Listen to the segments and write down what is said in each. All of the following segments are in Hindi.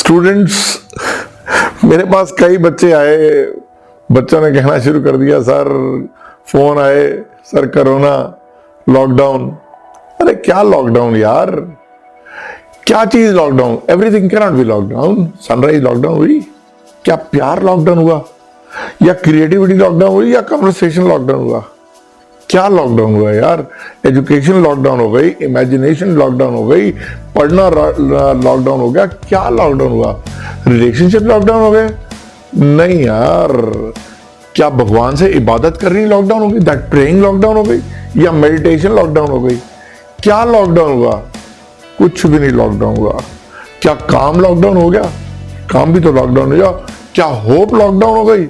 स्टूडेंट्स, मेरे पास कई बच्चे आए, बच्चों ने कहना शुरू कर दिया, सर फोन आए, सर कोरोना, लॉकडाउन। अरे क्या लॉकडाउन यार, क्या चीज lockdown? Everything can not be lockdown. Sunrise lockdown हुई, क्या प्यार लॉकडाउन हुआ, या क्रिएटिविटी लॉकडाउन हुई, या कन्वर्सेशन लॉकडाउन हुआ? क्या लॉकडाउन हुआ यार? एजुकेशन लॉकडाउन हो गई, इमेजिनेशन लॉकडाउन हो गई, पढ़ना लॉकडाउन हो गया। क्या लॉकडाउन हुआ? रिलेशनशिप लॉकडाउन हो गए? नहीं यार। क्या भगवान से इबादत करनी लॉकडाउन हो गई, दैट प्रेइंग लॉकडाउन हो गई, या मेडिटेशन लॉकडाउन हो गई? क्या लॉकडाउन हुआ? कुछ भी नहीं लॉकडाउन हुआ। क्या काम लॉकडाउन हो गया? काम भी तो लॉकडाउन हो गया। क्या होप लॉकडाउन हो गई?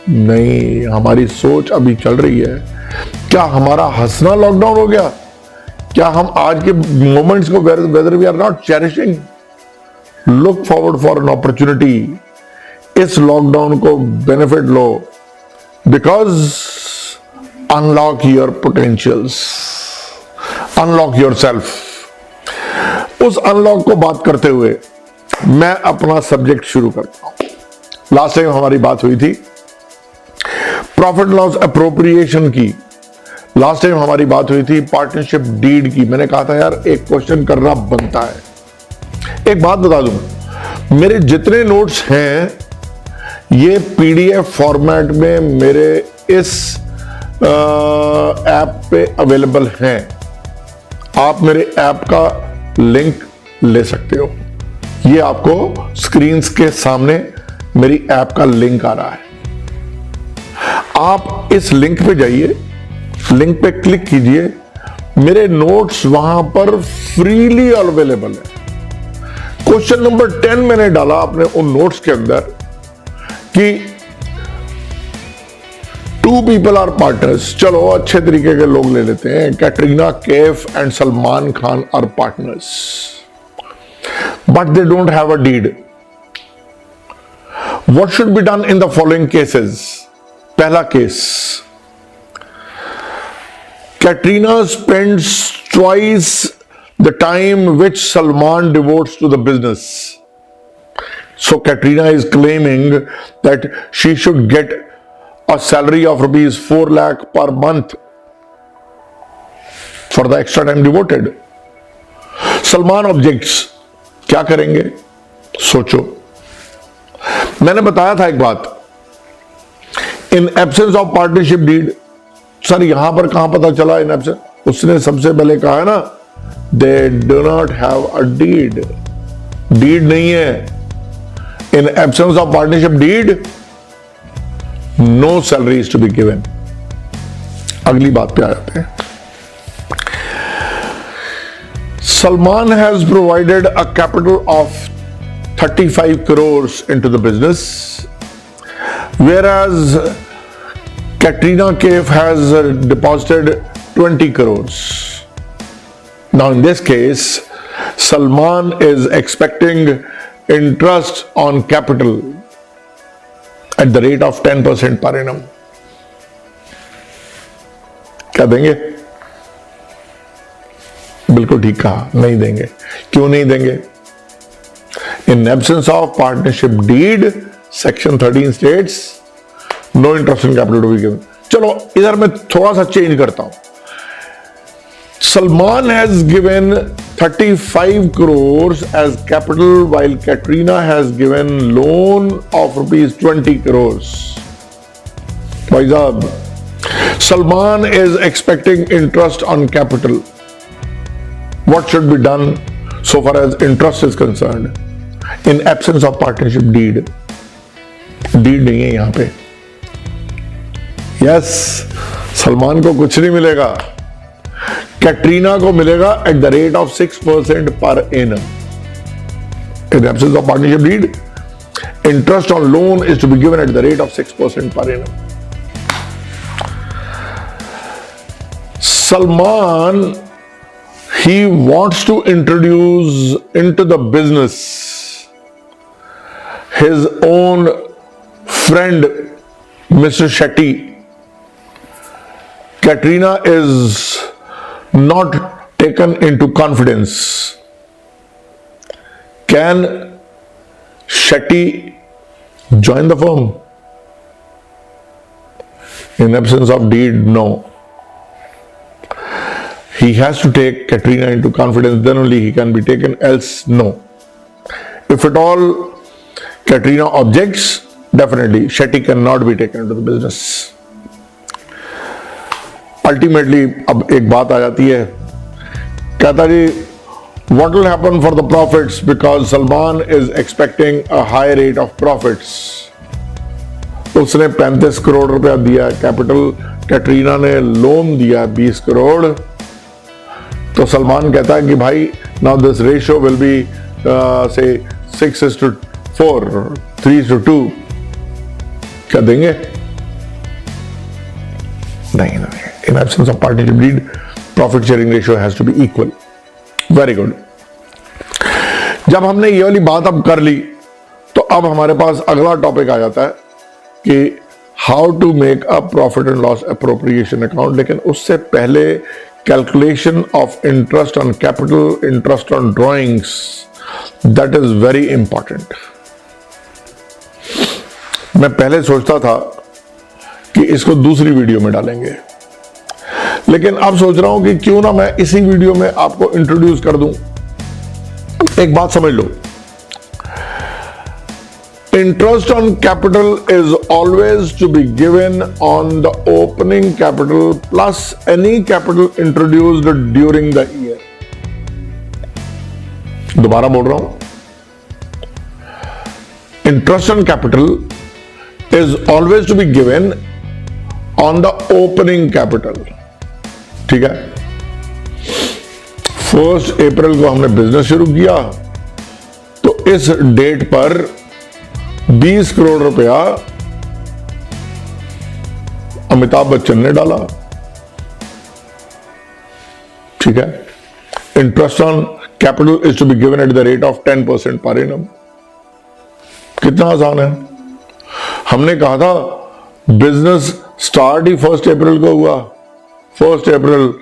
नहीं, हमारी सोच अभी चल रही है। क्या हमारा हंसना लॉकडाउन हो गया? क्या हम आज के मोमेंट्स को whether we are not cherishing, look forward for an opportunity. इस लॉकडाउन को बेनिफिट लो, because unlock your potentials, unlock yourself. उस अनलॉक को बात करते हुए मैं अपना सब्जेक्ट शुरू करता हूं। लास्ट टाइम हमारी बात हुई थी प्रॉफिट लॉस अप्रोप्रिएशन की। लास्ट टाइम हमारी बात हुई थी पार्टनरशिप डीड की। मैंने कहा था यार एक क्वेश्चन करना बनता है। एक बात बता दूं, मेरे जितने नोट्स हैं ये पीडीएफ फॉर्मेट में मेरे इस ऐप पे अवेलेबल हैं। आप मेरे ऐप का लिंक ले सकते हो। ये आपको स्क्रीन के सामने मेरी ऐप का लिंक आ रहा है। आप इस लिंक पे जाइए, लिंक पे क्लिक कीजिए, मेरे नोट्स वहां पर फ्रीली अवेलेबल है। क्वेश्चन नंबर 10 मैंने डाला अपने उन नोट्स के अंदर कि 2 पीपल आर पार्टनर्स। चलो अच्छे तरीके के लोग ले लेते हैं। Katrina Kaif and Salman Khan are partners, but they don't have a deed. What should be done in the following cases? पहला case, Katrina spends twice the time which Salman devotes to the business. So Katrina is claiming that she should get a salary of rupees 4 lakh per month for the extra time devoted. Salman objects. क्या करेंगे? सोचो। मैंने बताया था एक बात, in absence of partnership deed. Sir यहां पर कहां पता चला इन एब्सेंस? उसने सबसे पहले कहा है ना, they do not have a deed. Deed नहीं है। In absence of partnership deed, no salary is to be given. अगली बात पे आ जाते हैं। Salman has provided a capital of 35 crores into the business, whereas Katrina Kaif has deposited 20 crores. Now in this case, Salman is expecting interest on capital at the rate of 10% per annum. क्या देंगे? बिल्कुल ठीक कहा, नहीं देंगे। क्यों नहीं देंगे? In absence of partnership deed, section 13 states no interest in capital to be given. चलो इधर मैं थोड़ा सा चेंज करता हूं। Salman has given 35 crores as capital while Katrina has given loan of rupees 20 crores. भाई साहब, Salman is expecting interest on capital. What should be done so far as interest is concerned? In absence of partnership deed. Deed नहीं है यहां पे। यस, सलमान को कुछ नहीं मिलेगा, कैटरीना को मिलेगा eight the rate of 6% per annum. In absence of partnership deed, interest on loan is to be given at the rate of 6% per annum. Salman, he wants to introduce into the business his own friend, Mr. Shetty. Katrina is not taken into confidence. Can Shetty join the firm? In absence of deed, no. He has to take Katrina into confidence, then only he can be taken, else no. If at all Katrina objects, definitely Shetty cannot be taken into the business. Ultimately, अब एक बात आ जाती है, कहता जी what will happen for the profits because Salman is expecting a high rate of profits. उसने 35 करोड़ रुपया दिया कैपिटल, कैटरीना ने लोन दिया 20 करोड़, तो सलमान कहता है कि भाई now this ratio will be say 6:4, 3:2, क्या देंगे? नहीं, in absence of partnership deed profit sharing ratio has to be equal. Very good. जब हमने ये वाली बात अब कर ली तो अब हमारे पास अगला टॉपिक आ जाता है कि how to make a profit and loss appropriation account. लेकिन उससे पहले calculation of interest on capital, interest on drawings, that is very important. मैं पहले सोचता था कि इसको दूसरी वीडियो में डालेंगे, लेकिन अब सोच रहा हूं कि क्यों ना मैं इसी वीडियो में आपको इंट्रोड्यूस कर दूं. एक बात समझ लो, interest on capital is always to be given on the opening capital plus any capital introduced during the year. दोबारा बोल रहा हूं, interest on capital is always to be given on the opening capital. ठीक है. 1 अप्रैल को हमने बिजनेस शुरू किया तो इस डेट पर 20 करोड़ रुपया अमिताभ बच्चन ने डाला. ठीक है. Interest on capital is to be given at the rate of 10% per annum. कितना आसान है. हमने कहा था बिजनेस स्टार्ट ही 1 अप्रैल को हुआ. 1 अप्रैल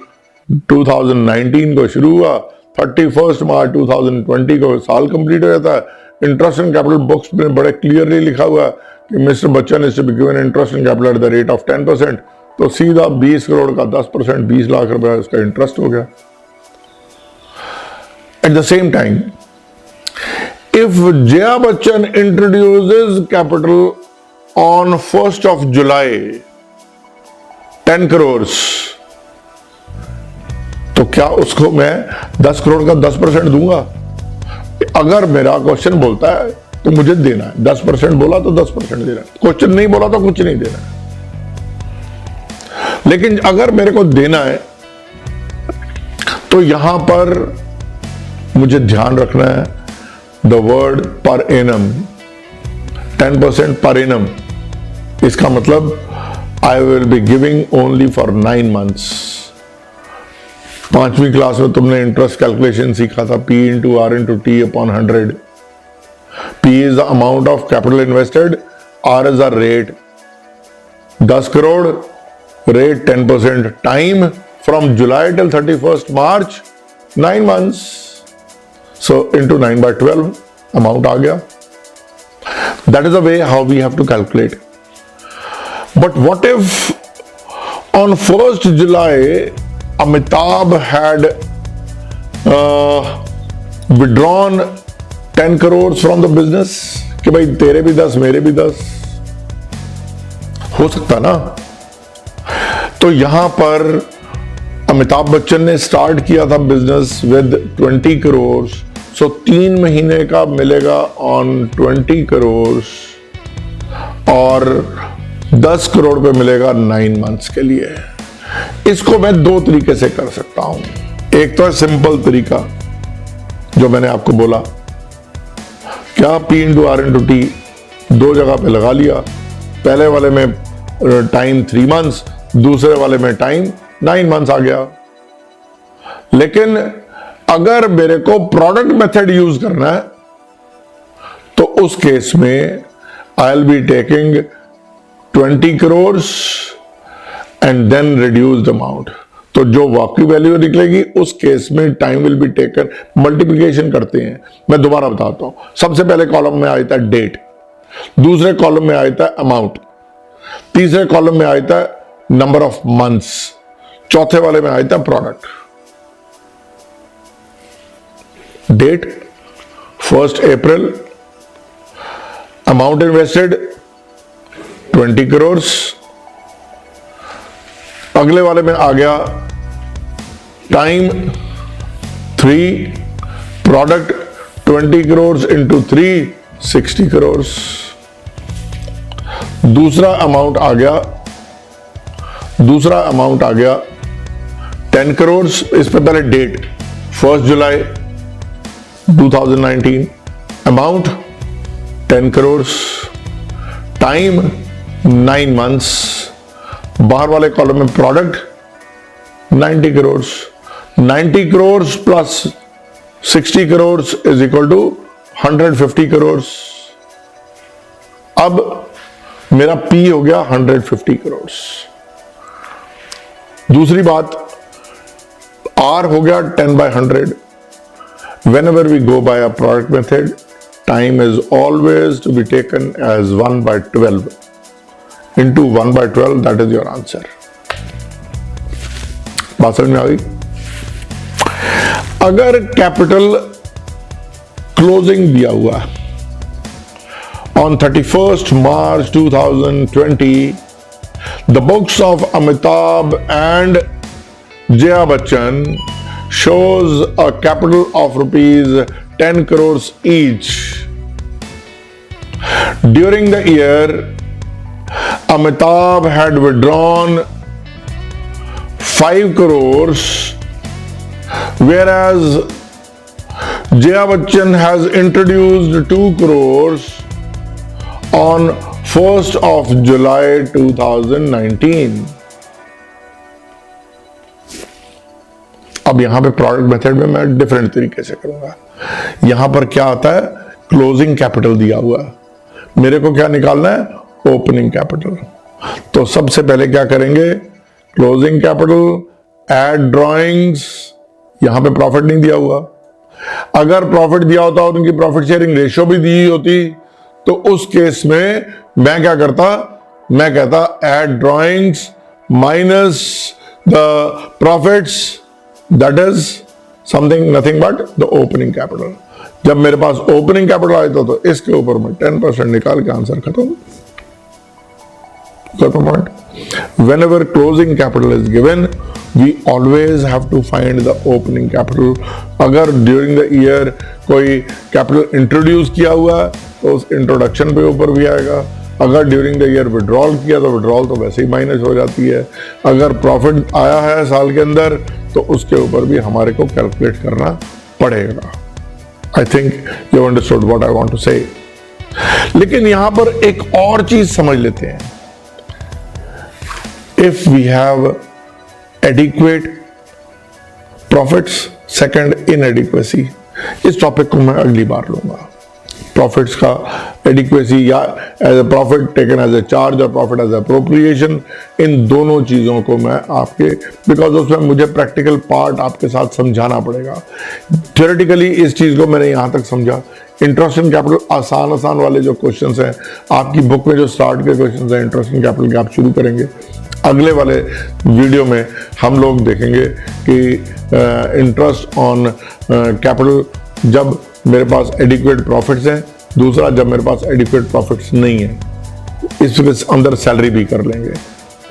2019 को शुरू हुआ, 31 मार्च 2020 को साल कंप्लीट हो जाता है. इंटरेस्ट इन कैपिटल बुक्स में बड़े क्लियरली लिखा हुआ है कि mister Bachchan is to be given interest in capital at the rate of 10%. तो सीधा 20 करोड़ का 10%, 20 लाख रुपया उसका इंटरेस्ट हो गया. At the same time, if Jaya Bachchan introduces capital on 1st of July 10 crore, तो क्या उसको मैं 10 करोड़ का 10% दूंगा? अगर मेरा क्वेश्चन बोलता है तो मुझे देना है. 10% बोला तो 10% देना है. क्वेश्चन नहीं बोला तो कुछ नहीं देना है. लेकिन अगर मेरे को देना है तो यहां पर मुझे ध्यान रखना है the word per annum. 10% per annum, इसका मतलब I will be giving only for 9 months. 5वीं क्लास में तुमने इंटरेस्ट कैलकुलेशन सीखा था, P into R into T upon 100. P is the amount of capital invested, R is the rate. 10 crore, rate 10%, time from July till 31st March, 9 months. So into 9/12 amount आ गया. That is the way how we have to calculate. But what if on 1st July Amitabh had withdrawn 10 crores from the business कि भाई तेरे भी 10 मेरे भी 10, हो सकता ना. तो यहां पर अमिताभ बच्चन ने स्टार्ट किया था बिजनेस विद 20 करोड़, सो 3 महीने का मिलेगा ऑन 20 करोड़ और 10 करोड़ पे मिलेगा 9 months के लिए. इसको मैं 2 तरीके से कर सकता हूं. एक तो है सिंपल तरीका जो मैंने आपको बोला, क्या P into R into T 2 जगह पे लगा लिया. पहले वाले में टाइम 3 months, दूसरे वाले में टाइम 9 months आ गया. लेकिन अगर मेरे को प्रोडक्ट मेथड यूज करना है तो उस केस में I will be taking 20 crore and then reduced amount. तो जो वाकई वैल्यू निकलेगी उस केस में time will be taken, multiplication करते हैं। मैं दोबारा बताता हूं, सबसे पहले कॉलम में आता है डेट, दूसरे कॉलम में आता है अमाउंट, तीसरे कॉलम में आता है नंबर ऑफ मंथ्स, चौथे वाले में आता है प्रोडक्ट। डेट 1 अप्रैल, अमाउंट इन्वेस्टेड 20 करोड़, अगले वाले में आ गया time 3, product 20 crore into 3 60 crore. दूसरा अमाउंट आ गया 10 करोड़। इस पर पहले डेट 1 जुलाई 2019, अमाउंट 10 करोड़, टाइम 9 मंथ्स, बाहर वाले कॉलम में product 90 crore. 90 crore plus 60 crore is equal to 150 crore. अब मेरा पी हो गया 150 करोड़। दूसरी बात, आर हो गया 10/100। Whenever we go by a product method, time is always to be taken as 1/12 into 1/12, that is your answer. बात समझ में आ गई? अगर कैपिटल क्लोजिंग दिया हुआ है on 31st March 2020, the books of Amitabh and Jaya Bachchan shows a capital of rupees 10 crores each. During the year, Amitabh had withdrawn 5 crores, whereas Jaya Bachchan has introduced 2 crores on 1st of July 2019. अब यहां पे प्रोडक्ट मेथड में मैं डिफरेंट तरीके से करूंगा। यहां पर क्या आता है, क्लोजिंग कैपिटल दिया हुआ है, मेरे को क्या निकालना है, ओपनिंग कैपिटल। तो सबसे पहले क्या करेंगे, क्लोजिंग कैपिटल, एड ड्रॉइंग्स। यहां पे प्रॉफिट नहीं दिया हुआ, अगर प्रॉफिट दिया होता और उनकी प्रॉफिट शेयरिंग रेशियो भी दी होती तो उस केस में मैं क्या करता, मैं कहता add drawings minus the profits, that is something nothing but the opening capital. जब मेरे पास ओपनिंग कैपिटल आया था तो इसके ऊपर मैं 10% निकाल के आंसर खत्म। Point. Whenever closing capital is given, we always have to find the opening capital. अगर during the year कोई capital introduce किया हुआ है तो उस introduction पे ऊपर भी आएगा। अगर ड्यूरिंग द ईयर विड्रॉल किया तो विड्रॉल तो वैसे ही माइनस हो जाती है। अगर प्रॉफिट आया है साल के अंदर तो उसके ऊपर भी हमारे को कैलकुलेट करना पड़ेगा। I think you understood what I want to say. लेकिन यहां पर एक और चीज समझ लेते हैं। If we have adequate profits, second inadequacy, इस टॉपिक को मैं अगली बार लूंगा। प्रॉफिट्स का एडिक्वेसी या as a profit taken as a charge और प्रॉफिट एज अप्रोप्रिएशन, इन दोनों चीज़ों को मैं आपके, बिकॉज उसमें मुझे प्रैक्टिकल पार्ट आपके साथ समझाना पड़ेगा। थ्योरेटिकली इस चीज़ को मैंने यहाँ तक समझा। इंटरेस्ट इन कैपिटल आसान वाले जो क्वेश्चंस हैं आपकी बुक में, जो स्टार्ट के क्वेश्चंस हैं इंटरेस्ट इन कैपिटल के, आप शुरू करेंगे। अगले वाले वीडियो में हम लोग देखेंगे कि इंटरेस्ट ऑन कैपिटल जब मेरे पास एडिक्वेट प्रॉफिट्स हैं, दूसरा जब मेरे पास एडिक्वेट प्रॉफिट्स नहीं है, इसके अंदर सैलरी भी कर लेंगे।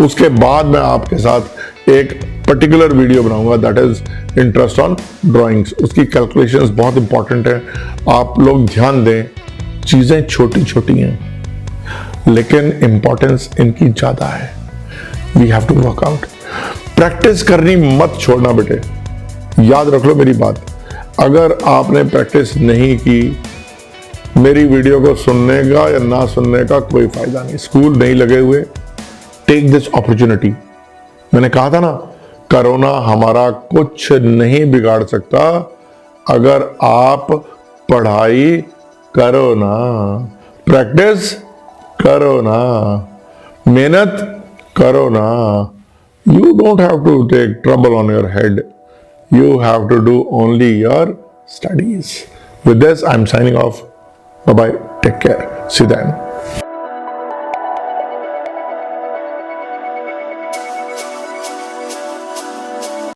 उसके बाद मैं आपके साथ एक पर्टिकुलर वीडियो बनाऊंगा, that is interest on drawings. उसकी कैलकुलेशंस बहुत इंपॉर्टेंट है, आप लोग ध्यान दें। चीजें छोटी छोटी हैं लेकिन इंपॉर्टेंस इनकी ज्यादा है। We have to work out, practice करनी मत छोड़ना बेटे, याद रख लो मेरी बात। अगर आपने प्रैक्टिस नहीं की, मेरी वीडियो को सुनने का या ना सुनने का कोई फायदा नहीं। स्कूल नहीं लगे हुए, टेक दिस अपॉर्चुनिटी। मैंने कहा था ना, कोरोना हमारा कुछ नहीं बिगाड़ सकता अगर आप पढ़ाई करो ना, प्रैक्टिस करो ना, मेहनत करो ना। You don't have to take trouble on your head. You have to do only your studies. With this, I'm signing off. Bye bye. Take care. See you then.